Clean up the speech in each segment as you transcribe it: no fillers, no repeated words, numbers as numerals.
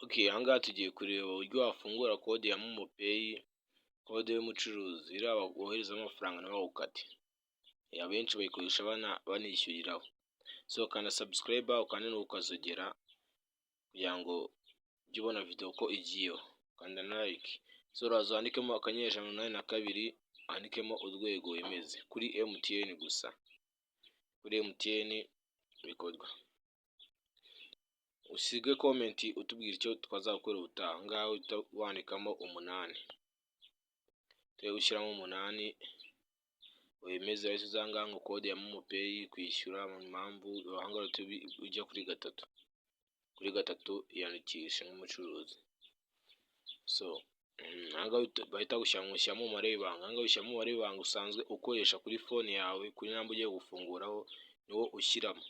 Okay, aha ngaha tugiye kureba uburyo wafungura kode ya momo peyi, kode y'umucuruzi iriya woherezaho amafaranga ntibagukate. Abenshi bayikoresha banishyuriraho. So kanda subscribe ukande ukazogera kugira ngo ujye ubona video ko igiyeho. Kanda na like. So uraza wandikemo akanyenyeri ijana na mirongo inani na kabiri, wandikemo urwego wemeze kuri MTN gusa. Kuri MTN bikorwa. Usige comment utubwira icyo twazakora ubutaha. Aha ngaha uhita wandikamo 8. Ushyiramo 8 wemeze wese uzanga ngo kode ya momo peyi kwishyura mu mpamvu aha ngaha ujya kuri 3. Kuri 3 yandikisha nk'umucuruzi. So aha ngaha bahita gushyiramo umubare w'ibanga. Aha ngaha ushyiramo umubare w'ibanga usanzwe ukoresha kuri phone yawe, kuri namba ugiye gufunguraho niwo ushyiramo.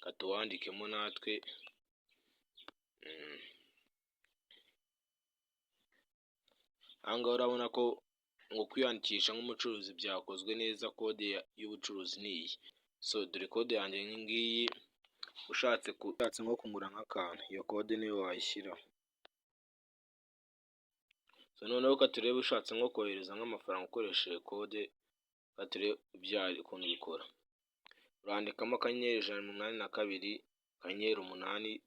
Kata wandikemo natwe. Aha ngaha urabona ko ngo kwiyandikisha nk'umucuruzi byakozwe neza, kode y'ubucuruzi ni iyi. So dore kode yanjye ngiyi, ushatse nko kungura nk'akantu iyo kode niyo wayishyiraho. So noneho katurebe ushatse nko kohereza nk'amafaranga ukoresheje kode, katurebe ukuntu bikora. Urandikamo akanyenyeri ijana na mirongo inani na kabiri, akanyenyeri 8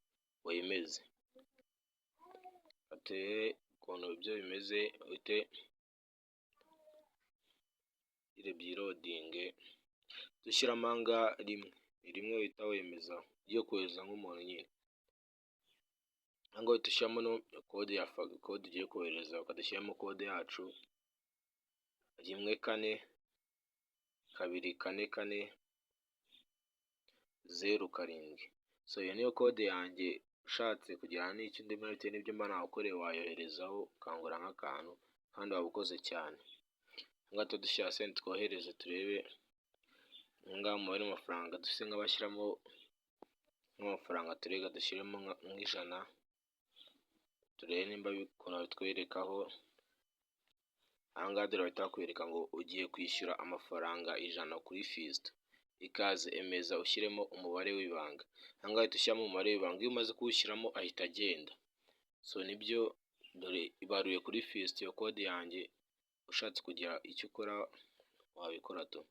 wemeze. Katurebe ukuntu ibyo bimeze, uhite byilodinge. Dushyiramo aha ngaha rimwe uhita wemeza ugiye kohereza nk'umuntu nyine. Aha ngaha uhita ushyiramo kode ugiye kohereza, ukadushyiramo kode yacu 144407. So iyo niyo kode yanjye. Ushatse kugira n'icyo undi bitewe n'ibyo mba nagukoreye wayoherezaho ukangura nk'akantu kandi waba ukoze cyane. Aha ngaha dushyira send twohereze turebe. Aha ngaha umubare w'amafaranga dufite nk'abashyiramo nk'amafaranga turega dushyiremo nk'ijana. Turebe nimba ukuntu bitwerekaho. Aha ngaha dore bahita bakwereka ngo ugiye kwishyura amafaranga 100 kuri Fiston. Ikaze emeza ushyiremo umubare w'ibanga. Aha ngaha uhita ushyiramo umubare w'ibanga. Iyo umaze kuwushyiramo ahita agenda. So nibyo dore ibaruye kuri Fiston iyo kode yanjye. Ushatse kugira icyo ukora wabikora tu.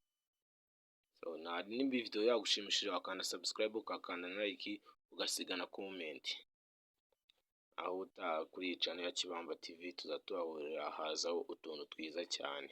So nimba video yagushimishije wakanda subscribe, ukakanda na like, ugasiga na comment. Aho utaha kuri channel ya Kibamba TV tuzatuhahurira hazaho utuntu twiza cyane.